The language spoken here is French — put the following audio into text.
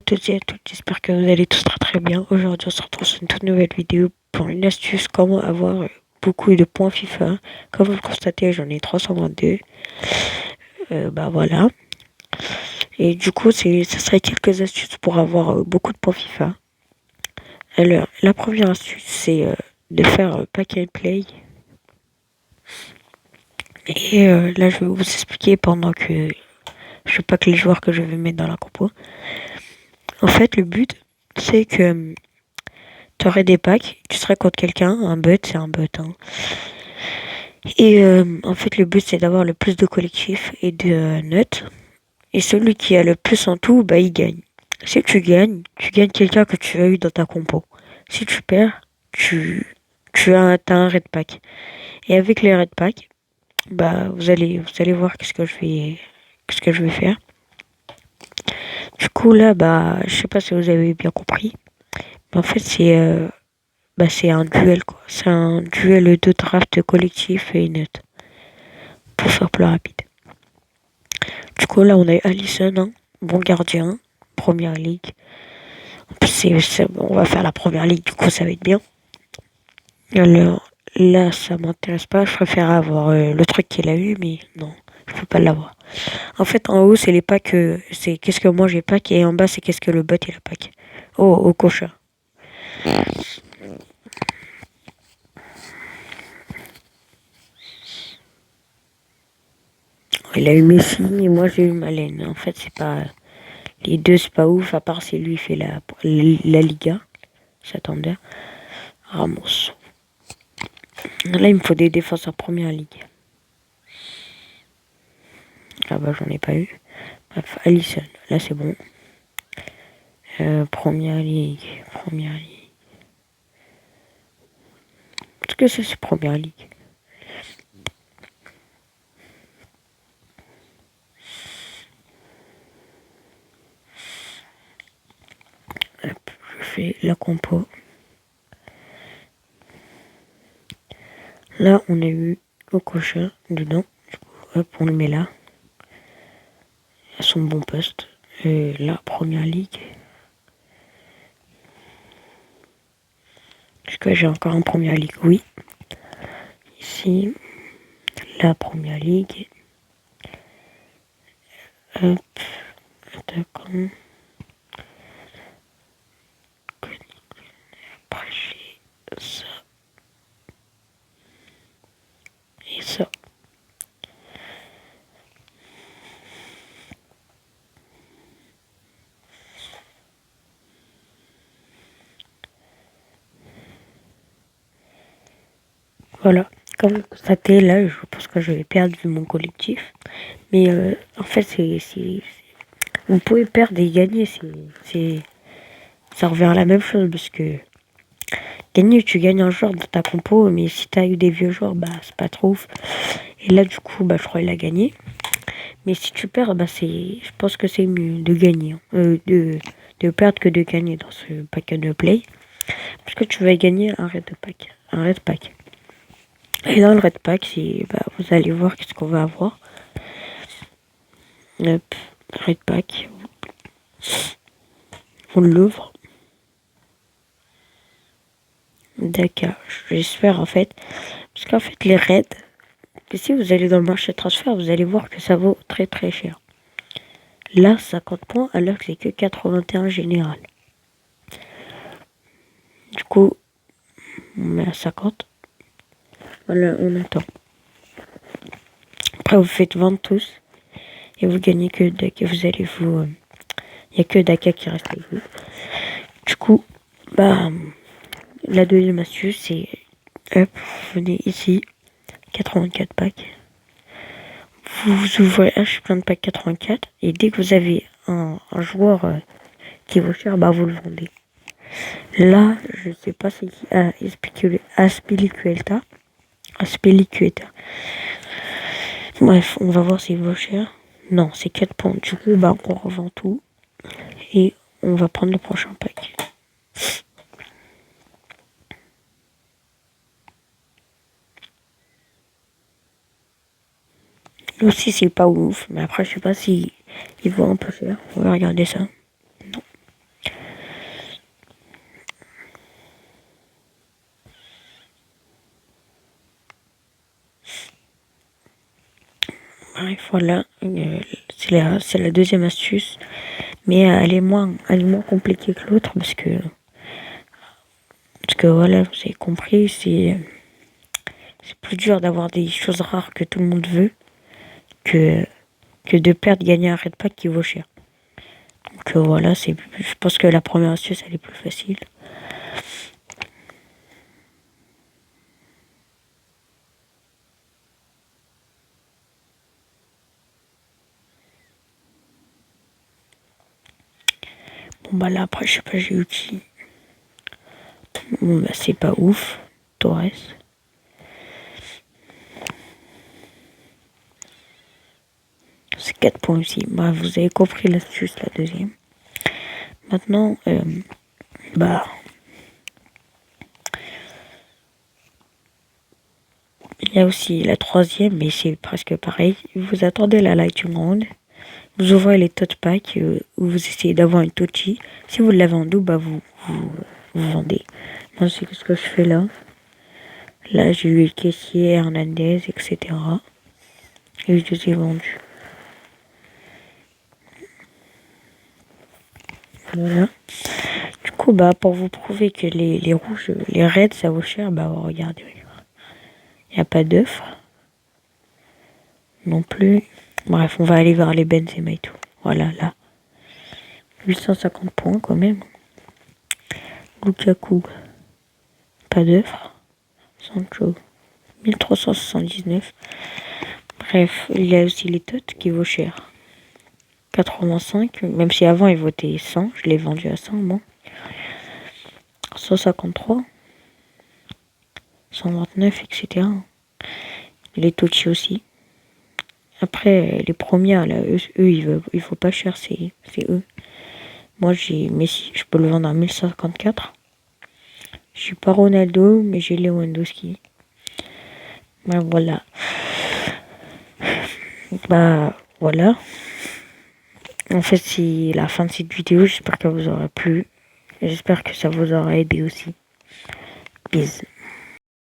toutes et à toutes, j'espère que vous allez tous très très bien. Aujourd'hui, on se retrouve sur une toute nouvelle vidéo pour une astuce comment avoir beaucoup de points FIFA. Comme vous le constatez, j'en ai 322. Bah voilà. Et du coup, ça serait quelques astuces pour avoir beaucoup de points FIFA. Alors, la première astuce, c'est de faire pack and play. Et là, je vais vous expliquer pendant que je pack les joueurs que je vais mettre dans la compo. En fait, le but, c'est que tu aurais des packs, tu serais contre quelqu'un, un bot, c'est un bot. Hein. Et en fait, le but, c'est d'avoir le plus de collectifs et de notes. Et celui qui a le plus en tout, bah, il gagne. Si tu gagnes quelqu'un que tu as eu dans ta compo. Si tu perds, t'as un red pack. Et avec les red packs, bah, vous allez voir qu'est-ce que je vais faire. Du coup, là, bah, je sais pas si vous avez bien compris. Mais en fait, c'est un duel, quoi. C'est un duel de draft collectif et net. Pour faire plus rapide. Du coup, là, on a Alisson, hein, bon gardien, première ligue. En plus, on va faire la première ligue, du coup, ça va être bien. Alors, là, ça m'intéresse pas. Je préfère avoir le truc qu'il a eu, mais non, je peux pas l'avoir. En fait, en haut, c'est les packs, c'est qu'est-ce que moi j'ai pack, et en bas, c'est qu'est-ce que le bot il a pack. Oh, au cocha. Il a eu Messi et moi j'ai eu Malen. En fait, c'est pas. Les deux, c'est pas ouf, à part si lui fait la Liga. Santander. Ramos. Là, il me faut des défenses en première ligue. Ah bah, j'en ai pas eu. Bref, Alisson. Là, c'est bon. Première ligue. Première ligue. Est-ce que c'est première ligue? Hop, je fais la compo. Là, on a eu Okocha dedans. Du coup, hop, on le met là. À son bon poste. La première ligue. Est-ce que j'ai encore en première ligue? Oui. Ici, la première ligue. Hop, attaquant. Après, j'ai ça et ça. Voilà. Comme vous constatez, là, je pense que je vais perdre vu mon collectif. Mais en fait, vous pouvez perdre et gagner. Ça revient à la même chose parce que gagner, tu gagnes un joueur dans ta compo, mais si t'as eu des vieux joueurs, bah c'est pas trop ouf. Et là, du coup, bah je crois qu'il a gagné. Mais si tu perds, bah je pense que c'est mieux de gagner, hein. De perdre que de gagner dans ce pack de play. Parce que tu vas gagner un red pack. Un red pack. Et dans le red pack, bah, vous allez voir qu'est-ce qu'on va avoir. Hop, red pack. On l'ouvre. D'accord, j'espère en fait. Parce qu'en fait, les raids, si vous allez dans le marché de transfert, vous allez voir que ça vaut très très cher. Là, 50 points, alors que c'est que 81 général. Du coup, on met à 50. Voilà, on attend. Après, vous faites vendre tous. Et vous gagnez que Daka. Vous allez vous. Il n'y a que Daka qui reste avec vous. Du coup, bah, la deuxième astuce, c'est. Hop, vous venez ici. 84 packs. Vous ouvrez plein de pack 84. Et dès que vous avez un joueur qui vaut cher, bah, vous le vendez. Là, je sais pas c'est qui. Aspilicueta. Aspilicueta. Bref, on va voir s'il vaut cher. Non, c'est 4 points. Du coup, bah, on revend tout. Et on va prendre le prochain pack. Lui aussi, c'est pas ouf. Mais après, je sais pas si il vaut un peu cher. On va regarder ça. Non. Bref, voilà. C'est la deuxième astuce. Mais elle est moins compliquée que l'autre parce que voilà, vous avez compris, c'est plus dur d'avoir des choses rares que tout le monde veut que, que de perdre, gagner un red pack qui vaut cher. Donc voilà, je pense que la première astuce, elle est plus facile. Bon bah là après je sais pas j'ai eu qui. Bon bah c'est pas ouf. Torres. C'est 4 points aussi. Bah vous avez compris l'astuce la deuxième. Maintenant bah il y a aussi la troisième mais c'est presque pareil. Vous attendez la Lightning Round. Vous ouvrez les tot packs où vous essayez d'avoir une Tochi. Si vous l'avez en double, bah vous vendez. Moi c'est ce que je fais là. Là j'ai eu le caissier, Hernandez, etc. Et je les ai vendus. Voilà. Du coup, bah, pour vous prouver que les rouges, les raids, ça vaut cher, bah, regardez. Il n'y a pas d'œufs. Non plus. Bref, on va aller voir les Benzema et tout. Voilà, là. 850 points quand même. Lukaku. Pas d'œufs. Sancho. 1379. Bref, il y a aussi les tots qui vaut cher. 85. Même si avant il votait 100. Je l'ai vendu à 100, bon. 153. 129, etc. Les Tochi aussi. Après, les premières, là, eux ils vaut pas cher, c'est eux. Moi, j'ai Messi, je peux le vendre à 1054. Je suis pas Ronaldo, mais j'ai Lewandowski. Ben voilà. Bah voilà. En fait, c'est la fin de cette vidéo. J'espère qu'elle vous aura plu. J'espère que ça vous aura aidé aussi. Bisous.